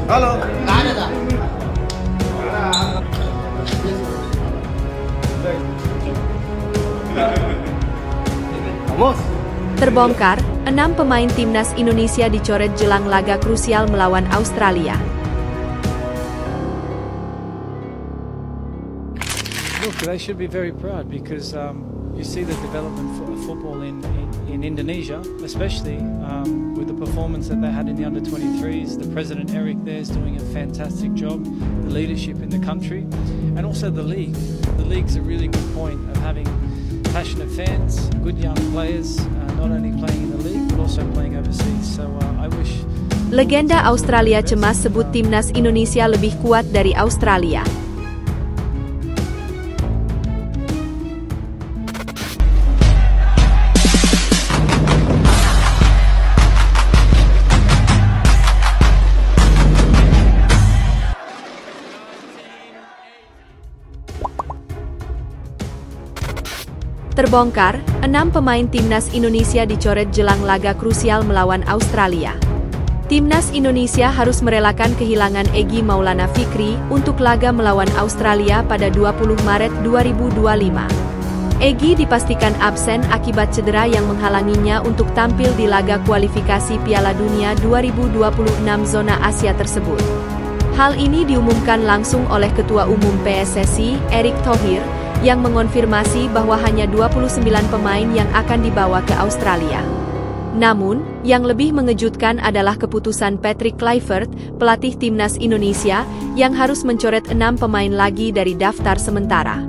Halo. Nggak ada tak? Vamos. Terbongkar, 6 pemain timnas Indonesia dicoret jelang laga krusial melawan Australia. Look, they should be very proud because you see the development of football in Indonesia, especially with the performance that they had in the under-23s. The President Eric there is doing a fantastic job, the leadership in the country, and also the league. The league's a really good point of having passionate fans, good young players, not only playing in the league but also playing overseas. So I wish. Legenda Australia cemas sebut timnas Indonesia lebih kuat dari Australia. Terbongkar, 6 pemain timnas Indonesia dicoret jelang laga krusial melawan Australia. Timnas Indonesia harus merelakan kehilangan Egy Maulana Fikri untuk laga melawan Australia pada 20 Maret 2025. Egy dipastikan absen akibat cedera yang menghalanginya untuk tampil di laga kualifikasi Piala Dunia 2026 zona Asia tersebut. Hal ini diumumkan langsung oleh Ketua Umum PSSI, Erick Thohir, yang mengonfirmasi bahwa hanya 29 pemain yang akan dibawa ke Australia. Namun, yang lebih mengejutkan adalah keputusan Patrick Kluivert, pelatih timnas Indonesia, yang harus mencoret 6 pemain lagi dari daftar sementara.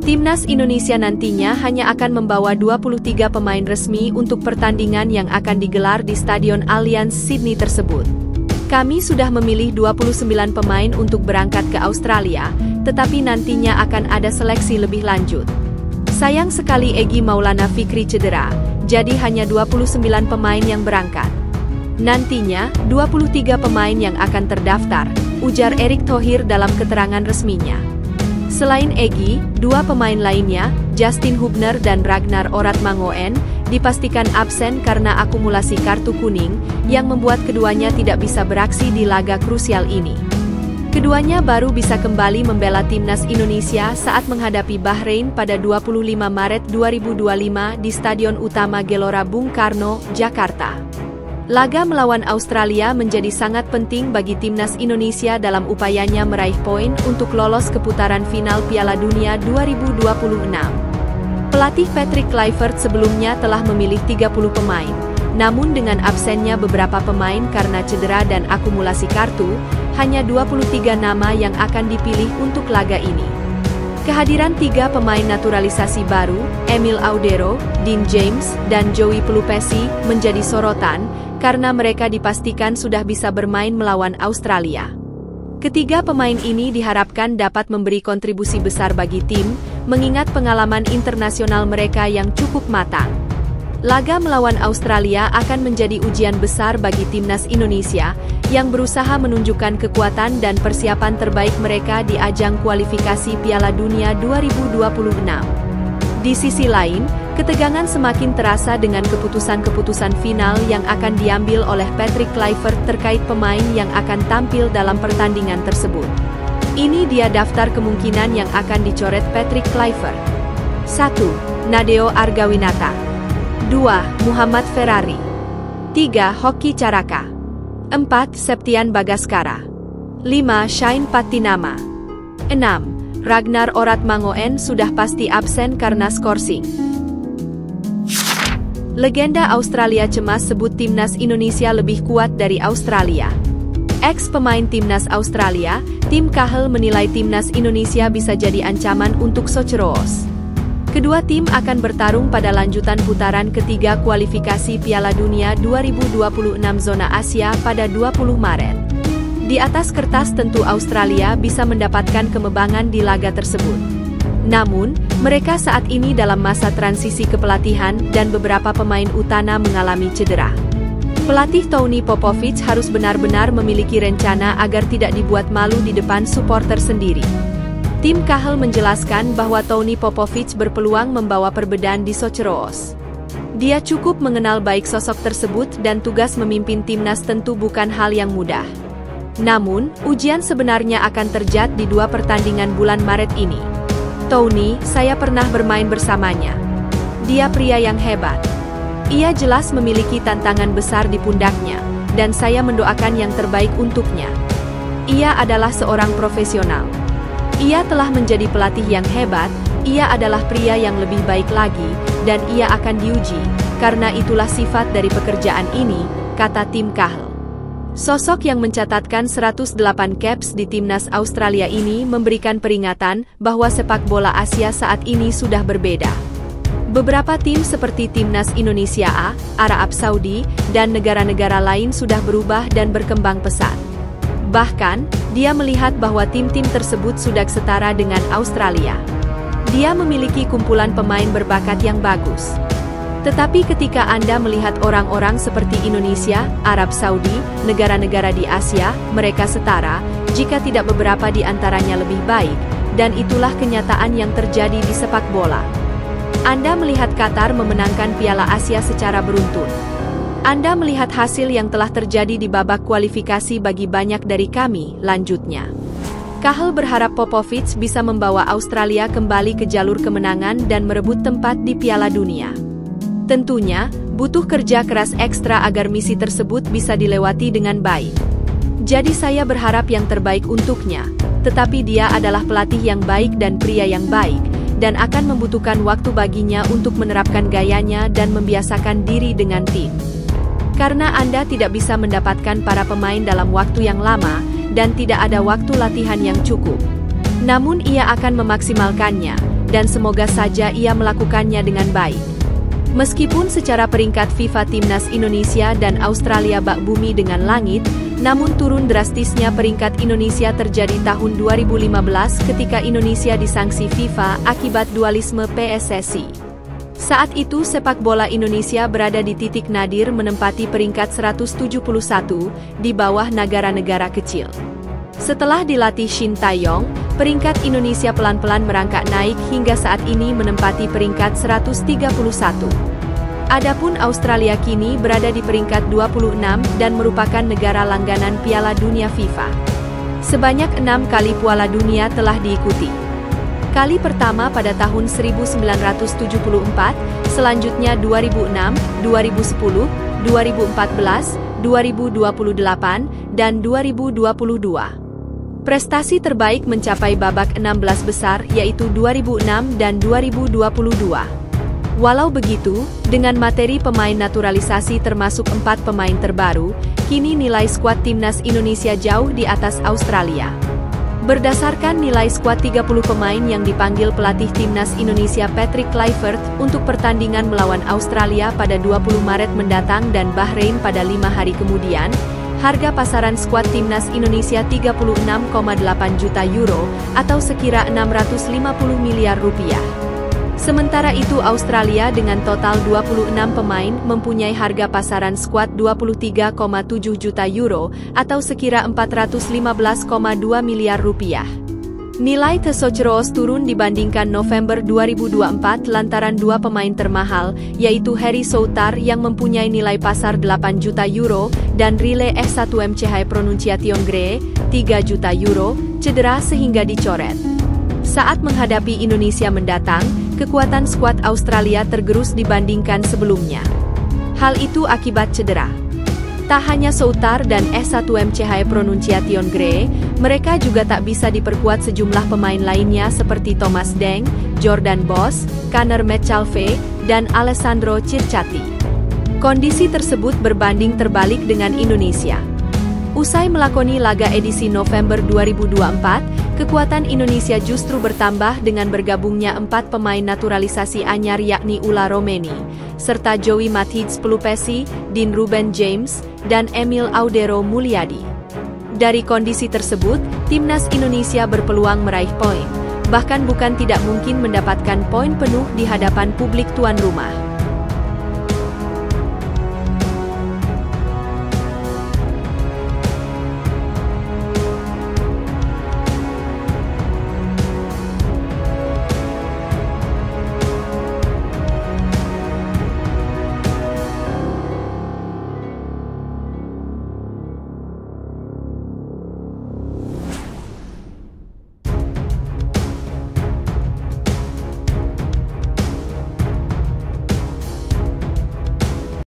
Timnas Indonesia nantinya hanya akan membawa 23 pemain resmi untuk pertandingan yang akan digelar di Stadion Allianz Sydney tersebut. Kami sudah memilih 29 pemain untuk berangkat ke Australia, tetapi nantinya akan ada seleksi lebih lanjut. Sayang sekali Egy Maulana Fikri cedera, jadi hanya 29 pemain yang berangkat. Nantinya, 23 pemain yang akan terdaftar, ujar Erick Thohir dalam keterangan resminya. Selain Egy, 2 pemain lainnya, Justin Hubner dan Ragnar Oratmangoen, dipastikan absen karena akumulasi kartu kuning, yang membuat keduanya tidak bisa beraksi di laga krusial ini. Keduanya baru bisa kembali membela timnas Indonesia saat menghadapi Bahrain pada 25 Maret 2025 di Stadion Utama Gelora Bung Karno, Jakarta. Laga melawan Australia menjadi sangat penting bagi timnas Indonesia dalam upayanya meraih poin untuk lolos ke putaran final Piala Dunia 2026. Pelatih Patrick Kluivert sebelumnya telah memilih 30 pemain, namun dengan absennya beberapa pemain karena cedera dan akumulasi kartu, hanya 23 nama yang akan dipilih untuk laga ini. Kehadiran 3 pemain naturalisasi baru, Emil Audero, Dean James, dan Joey Pelupesi, menjadi sorotan, karena mereka dipastikan sudah bisa bermain melawan Australia. Ketiga pemain ini diharapkan dapat memberi kontribusi besar bagi tim, mengingat pengalaman internasional mereka yang cukup matang. Laga melawan Australia akan menjadi ujian besar bagi timnas Indonesia, yang berusaha menunjukkan kekuatan dan persiapan terbaik mereka di ajang kualifikasi Piala Dunia 2026. Di sisi lain, ketegangan semakin terasa dengan keputusan-keputusan final yang akan diambil oleh Patrick Kluivert terkait pemain yang akan tampil dalam pertandingan tersebut. Ini dia daftar kemungkinan yang akan dicoret Patrick Kluivert. 1. Nadeo Argawinata. 2. Muhammad Ferrari. 3. Hoki Caraka. 4. Septian Bagaskara. 5. Shine Patinama. 6. Ragnar Oratmangoen sudah pasti absen karena skorsing. Legenda Australia cemas sebut timnas Indonesia lebih kuat dari Australia. Ex-pemain timnas Australia, Tim Cahill menilai timnas Indonesia bisa jadi ancaman untuk Socceroos. Kedua tim akan bertarung pada lanjutan putaran ketiga kualifikasi Piala Dunia 2026 zona Asia pada 20 Maret. Di atas kertas tentu Australia bisa mendapatkan kemebangan di laga tersebut. Namun, mereka saat ini dalam masa transisi kepelatihan dan beberapa pemain utama mengalami cedera. Pelatih Tony Popovic harus benar-benar memiliki rencana agar tidak dibuat malu di depan supporter sendiri. Tim Cahill menjelaskan bahwa Tony Popovic berpeluang membawa perbedaan di Socceroos. Dia cukup mengenal baik sosok tersebut dan tugas memimpin timnas tentu bukan hal yang mudah. Namun, ujian sebenarnya akan terjadi di 2 pertandingan bulan Maret ini. Tony, saya pernah bermain bersamanya. Dia pria yang hebat. Ia jelas memiliki tantangan besar di pundaknya, dan saya mendoakan yang terbaik untuknya. Ia adalah seorang profesional. Ia telah menjadi pelatih yang hebat, ia adalah pria yang lebih baik lagi, dan ia akan diuji, karena itulah sifat dari pekerjaan ini, kata Tim Cahill. Sosok yang mencatatkan 108 caps di timnas Australia ini memberikan peringatan bahwa sepak bola Asia saat ini sudah berbeda. Beberapa tim seperti timnas Indonesia A, Arab Saudi, dan negara-negara lain sudah berubah dan berkembang pesat. Bahkan, dia melihat bahwa tim-tim tersebut sudah setara dengan Australia. Dia memiliki kumpulan pemain berbakat yang bagus. Tetapi ketika Anda melihat orang-orang seperti Indonesia, Arab Saudi, negara-negara di Asia, mereka setara, jika tidak beberapa di antaranya lebih baik, dan itulah kenyataan yang terjadi di sepak bola. Anda melihat Qatar memenangkan Piala Asia secara beruntun. Anda melihat hasil yang telah terjadi di babak kualifikasi bagi banyak dari kami, lanjutnya. Cahill berharap Popovich bisa membawa Australia kembali ke jalur kemenangan dan merebut tempat di Piala Dunia. Tentunya, butuh kerja keras ekstra agar misi tersebut bisa dilewati dengan baik. Jadi saya berharap yang terbaik untuknya, tetapi dia adalah pelatih yang baik dan pria yang baik, dan akan membutuhkan waktu baginya untuk menerapkan gayanya dan membiasakan diri dengan tim. Karena Anda tidak bisa mendapatkan para pemain dalam waktu yang lama, dan tidak ada waktu latihan yang cukup. Namun ia akan memaksimalkannya, dan semoga saja ia melakukannya dengan baik. Meskipun secara peringkat FIFA timnas Indonesia dan Australia bak bumi dengan langit, namun turun drastisnya peringkat Indonesia terjadi tahun 2015 ketika Indonesia disanksi FIFA akibat dualisme PSSI. Saat itu sepak bola Indonesia berada di titik nadir menempati peringkat 171 di bawah negara-negara kecil. Setelah dilatih Shin Tae-yong, peringkat Indonesia pelan-pelan merangkak naik hingga saat ini menempati peringkat 131. Adapun Australia kini berada di peringkat 26 dan merupakan negara langganan Piala Dunia FIFA. Sebanyak 6 kali Piala Dunia telah diikuti. Kali pertama pada tahun 1974, selanjutnya 2006, 2010, 2014, 2028, dan 2022. Prestasi terbaik mencapai babak 16 besar yaitu 2006 dan 2022. Walau begitu, dengan materi pemain naturalisasi termasuk 4 pemain terbaru, kini nilai skuad timnas Indonesia jauh di atas Australia. Berdasarkan nilai skuad 30 pemain yang dipanggil pelatih timnas Indonesia Patrick Kluivert untuk pertandingan melawan Australia pada 20 Maret mendatang dan Bahrain pada 5 hari kemudian, harga pasaran skuad timnas Indonesia 36,8 juta euro atau sekira 650 miliar rupiah. Sementara itu Australia dengan total 26 pemain mempunyai harga pasaran skuad 23,7 juta euro atau sekira 415,2 miliar rupiah. Nilai Tesoceros turun dibandingkan November 2024 lantaran 2 pemain termahal, yaitu Harry Souttar yang mempunyai nilai pasar 8 juta euro dan Rile S1MCH Pronunciation Gray, 3 juta euro, cedera sehingga dicoret. Saat menghadapi Indonesia mendatang, kekuatan skuad Australia tergerus dibandingkan sebelumnya. Hal itu akibat cedera. Tak hanya Souttar dan S1MCH Pronunciation Gray, mereka juga tak bisa diperkuat sejumlah pemain lainnya seperti Thomas Deng, Jordan Boss, Conor Metcalfe, dan Alessandro Circati. Kondisi tersebut berbanding terbalik dengan Indonesia. Usai melakoni laga edisi November 2024, kekuatan Indonesia justru bertambah dengan bergabungnya 4 pemain naturalisasi anyar yakni Ula Romeni, serta Joey Mathijs Pelupesi, Dean Ruben James, dan Emil Audero Mulyadi. Dari kondisi tersebut, timnas Indonesia berpeluang meraih poin, bahkan bukan tidak mungkin mendapatkan poin penuh di hadapan publik tuan rumah.